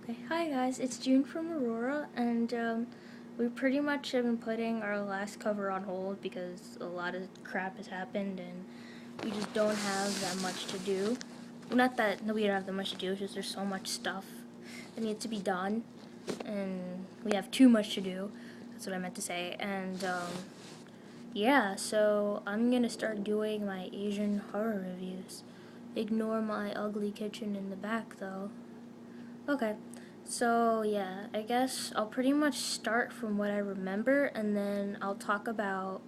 Okay, hi guys, it's June from Aurora, and we pretty much have been putting our last cover on hold because a lot of crap has happened and we just don't have that much to do. Well, not that no, we don't have that much to do, it's just there's so much stuff that needs to be done, and we have too much to do. That's what I meant to say, and yeah, so I'm gonna start doing my Asian horror reviews. Ignore my ugly kitchen in the back though. Okay, so yeah, I guess I'll pretty much start from what I remember and then I'll talk about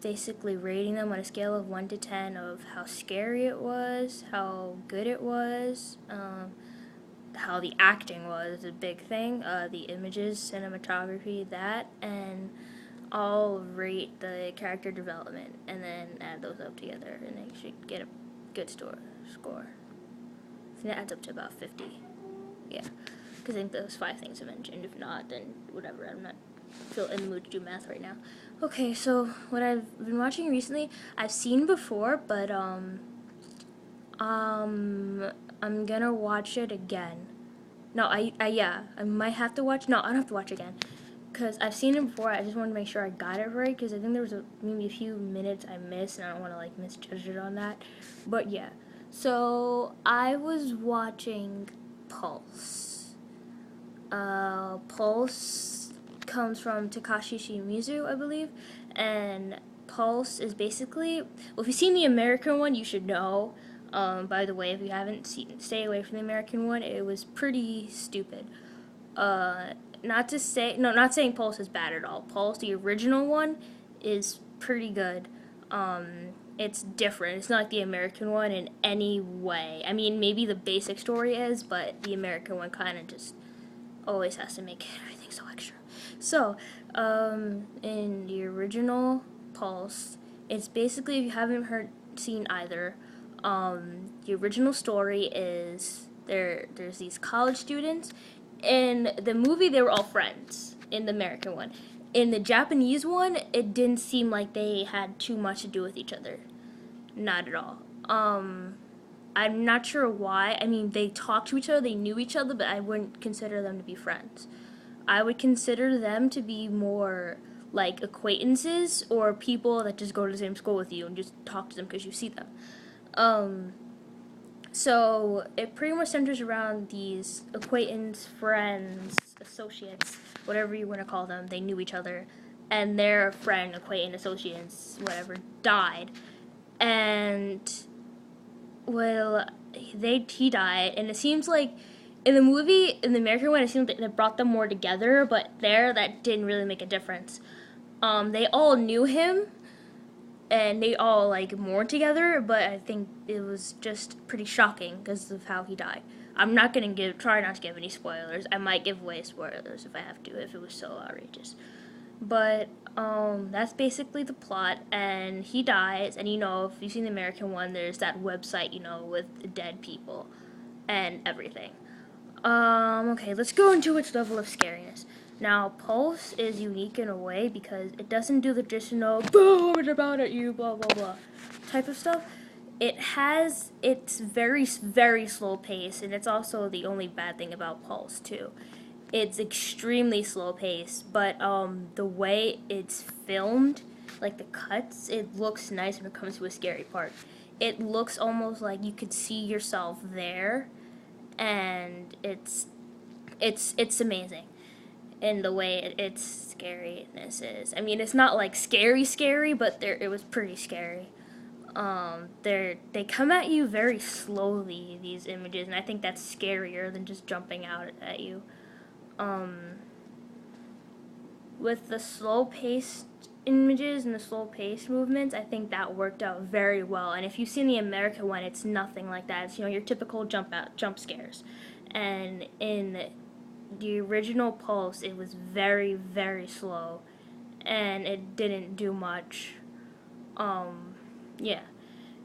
basically rating them on a scale of 1 to 10 of how scary it was, how good it was, how the acting was a big thing, the images, cinematography, that, and I'll rate the character development and then add those up together and I should get a good score. I think that adds up to about 50. Yeah, because I think those 5 things I mentioned. If not, then whatever. I'm not feel in the mood to do math right now. Okay, so what I've been watching recently, I've seen before, but I'm gonna watch it again. No, I might have to watch. No, I don't have to watch again, because I've seen it before. I just wanted to make sure I got it right, because I think there was maybe a few minutes I missed, and I don't want to like misjudge it on that. But yeah, so I was watching Pulse. Pulse comes from Takashi Shimizu, I believe, and Pulse is basically, well, if you've seen the American one, you should know. By the way, if you haven't seen, stay away from the American one. It was pretty stupid. Not to say, no, not saying Pulse is bad at all. Pulse, the original one, is pretty good. It's different. It's not like the American one in any way. I mean, maybe the basic story is, but the American one kind of just always has to make everything so extra. So, in the original Pulse, it's basically, if you haven't seen either, the original story is there's these college students. In the movie, they were all friends. In the American one, in the Japanese one, it didn't seem like they had too much to do with each other. Not at all. I'm not sure why. I mean, they talked to each other, they knew each other, but I wouldn't consider them to be friends. I would consider them to be more like acquaintances or people that just go to the same school with you and just talk to them because you see them. Um, so it pretty much centers around these acquaintance, friends, associates, whatever you want to call them. They knew each other, and their friend, acquaintance, associates, whatever, died, and well, he died, and it seems like in the movie, in the American one, it seemed like it brought them more together, but there, that didn't really make a difference. They all knew him, and they all like mourned together, but I think it was just pretty shocking because of how he died. I'm not gonna try not to give any spoilers. I might give away spoilers if I have to, if it was so outrageous. But that's basically the plot, and he dies, and if you've seen the American one, there's that website, with the dead people and everything. Okay, let's go into its level of scariness. Now, Pulse is unique in a way because it doesn't do the traditional boom it's about at you, blah blah blah type of stuff. It's very, very slow pace, and it's also the only bad thing about Pulse too. It's extremely slow paced, but the way it's filmed, like the cuts, it looks nice when it comes to a scary part. It looks almost like you could see yourself there, and it's amazing in the way its scariness is. I mean, it's not like scary, but it was pretty scary. They come at you very slowly, these images, and I think that's scarier than just jumping out at you. Um, with the slow paced images and the slow paced movements, I think that worked out very well. And if you've seen the American one, it's nothing like that. It's your typical jump scares. And in the original Pulse, it was very, very slow, and it didn't do much. Yeah,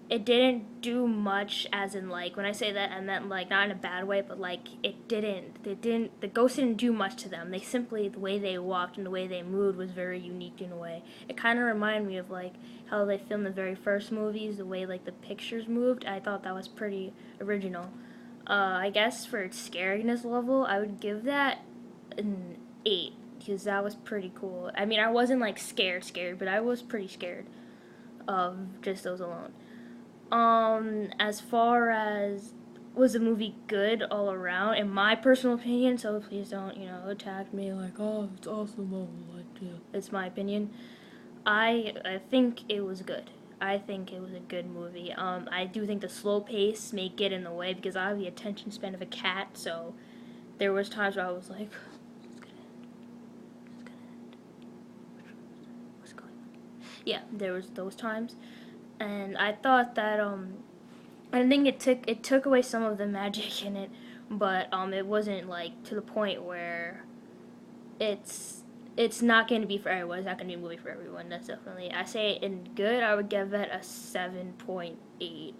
it didn't do much, as in, like, when I say that, I meant, like, not in a bad way, but, like, the ghost didn't do much to them. They simply, the way they walked and the way they moved was very unique in a way. It kind of reminded me of, like, how they filmed the very first movies, the way, like, the pictures moved. I thought that was pretty original. I guess for its scariness level, I would give that an 8 because that was pretty cool. I mean, I wasn't like scared, but I was pretty scared of just those alone. As far as was the movie good all around, in my personal opinion, so please don't, attack me like, oh, it's awesome, like, yeah. It's my opinion. I think it was good. I think it was a good movie. I do think the slow pace may get in the way because I have the attention span of a cat, so there was times where I was like, what's going on? Yeah, there was those times. And I thought that I think it took away some of the magic in it, but it wasn't like to the point where it's not going to be for everyone. It's not going to be a movie for everyone. That's definitely, I say in good, I would give it a 7.8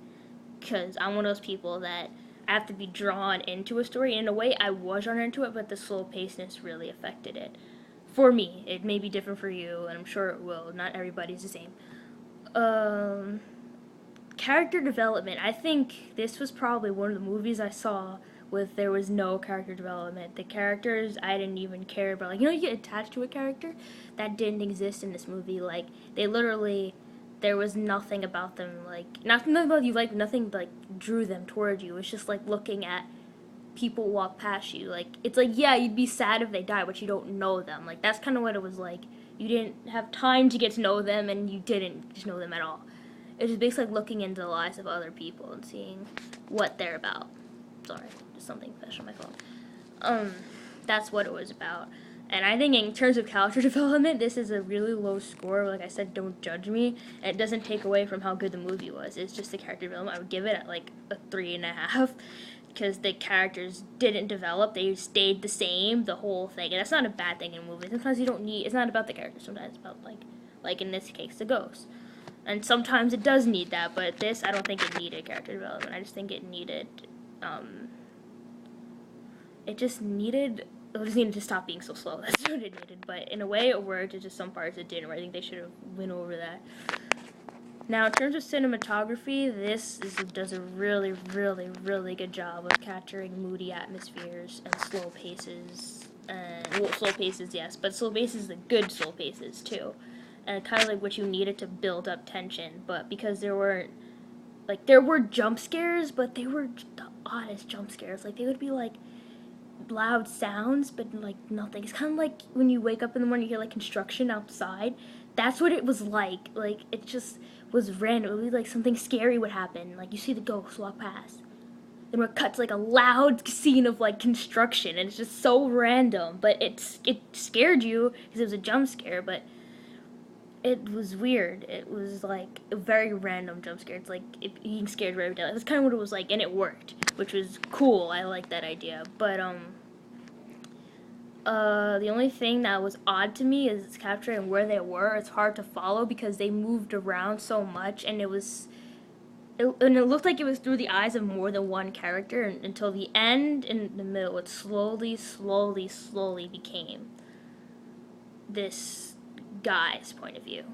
because I'm one of those people that I have to be drawn into a story. And in a way, I was drawn into it, but the slow pacedness really affected it. For me, it may be different for you, and I'm sure it will. Not everybody's the same. Character development. I think this was probably one of the movies I saw with there was no character development. The characters I didn't even care about. Like, you get attached to a character that didn't exist in this movie. Like, they literally, there was nothing about them. Like, nothing about you. Like, nothing like drew them towards you. It's just like looking at people walk past you. Like, it's like, yeah, you'd be sad if they die, but you don't know them. Like, that's kind of what it was like. You didn't have time to get to know them, and you didn't just know them at all. It was basically like looking into the lives of other people and seeing what they're about. Sorry, just something special on my phone. That's what it was about. And I think in terms of character development, this is a really low score. Like I said, don't judge me. And it doesn't take away from how good the movie was. It's just the character development. I would give it at like a 3.5 because the characters didn't develop. They stayed the same, the whole thing. And that's not a bad thing in a movie. Sometimes you don't need, it's not about the characters. Sometimes it's about like in this case, the ghost. And sometimes it does need that, but this, I don't think it needed character development. I just think it needed, it just needed to stop being so slow. That's what it needed. But in a way, it worked. It's just some parts it didn't. I think they should have went over that. Now, in terms of cinematography, does a really, really, really good job of capturing moody atmospheres and slow paces. Well, slow paces, yes, but slow paces, the good slow paces, too. And kind of like what you needed to build up tension, but because there were jump scares, but they were the oddest jump scares. Like, they would be like loud sounds, but like nothing. It's kind of like when you wake up in the morning, you hear like construction outside. That's what it was like. Like, it just was random. It would be like something scary would happen. Like, you see the ghost walk past. Then we're cut to like a loud scene of like construction, and it's just so random. But it scared you because it was a jump scare, but it was weird. It was like a very random jump scare. It's like being scared right every day. That's kind of what it was like, and it worked, which was cool. I like that idea. But the only thing that was odd to me is capturing where they were. It's hard to follow because they moved around so much, and it looked like it was through the eyes of more than one character until the end. In the middle, it slowly became this guy's point of view.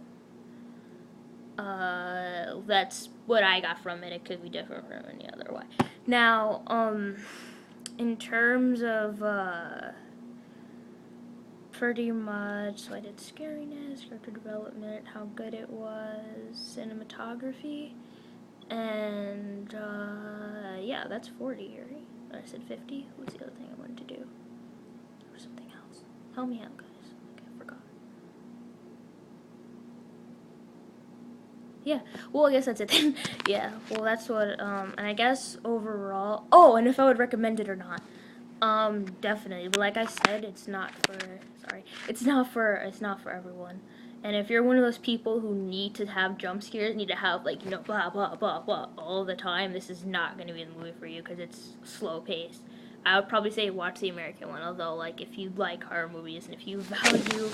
That's what I got from it. It could be different from any other way. Now, in terms of, pretty much, so I did scariness, character development, how good it was, cinematography, and, yeah, that's 40, right? I said 50? What's the other thing I wanted to do? Or something else. Help me out, guys. Okay, I forgot. Yeah, well, I guess that's it then. Yeah, well, that's what, and I guess overall, oh, and if I would recommend it or not. Definitely, but like I said, it's not for everyone. And if you're one of those people who need to have jump scares, need to have, like, blah, blah, blah, blah, all the time, this is not going to be the movie for you, because it's slow paced. I would probably say watch the American one, although, like, if you like horror movies, and if you value,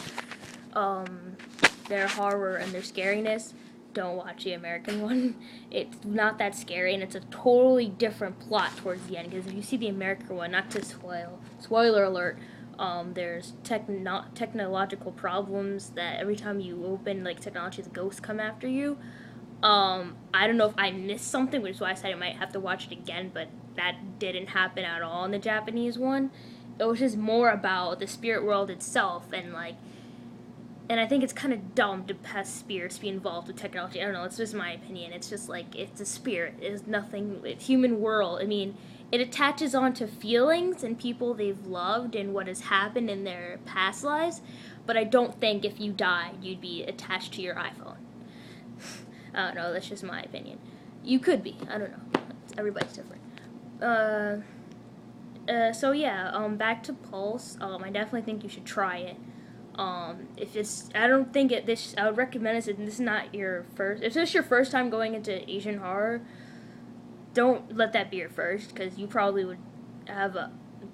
their horror and their scariness, don't watch the American one. It's not that scary, and it's a totally different plot towards the end, because if you see the American one, not to spoiler alert, there's technological problems that every time you open, like, technology, the ghosts come after you. I don't know if I missed something, which is why I said I might have to watch it again, but that didn't happen at all in the Japanese one. It was just more about the spirit world itself, and I think it's kind of dumb to have spirits be involved with technology. I don't know. It's just my opinion. It's just like it's a spirit. It's nothing. It's human world. I mean, it attaches onto feelings and people they've loved and what has happened in their past lives. But I don't think if you died, you'd be attached to your iPhone. I don't know. That's just my opinion. You could be. I don't know. Everybody's different. So yeah. Back to Pulse. I definitely think you should try it. If it's, I don't think it. This I would recommend it. This is not your first. If this is your first time going into Asian horror, don't let that be your first, because you probably would have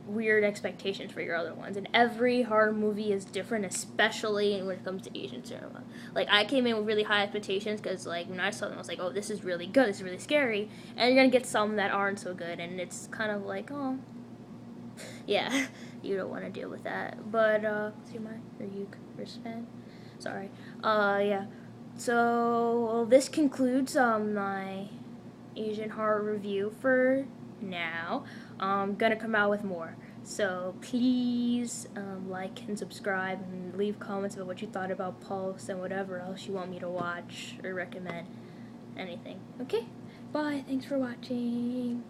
weird expectations for your other ones. And every horror movie is different, especially when it comes to Asian cinema. Like, I came in with really high expectations because, like, when I saw them, I was like, oh, this is really good. This is really scary. And you're gonna get some that aren't so good, and it's kind of like, oh, yeah, you don't want to deal with that. But see my wristband. Sorry. Yeah. So well, this concludes my Asian horror review for now. I'm gonna come out with more. So please like and subscribe and leave comments about what you thought about Pulse and whatever else you want me to watch or recommend. Anything. Okay? Bye. Thanks for watching.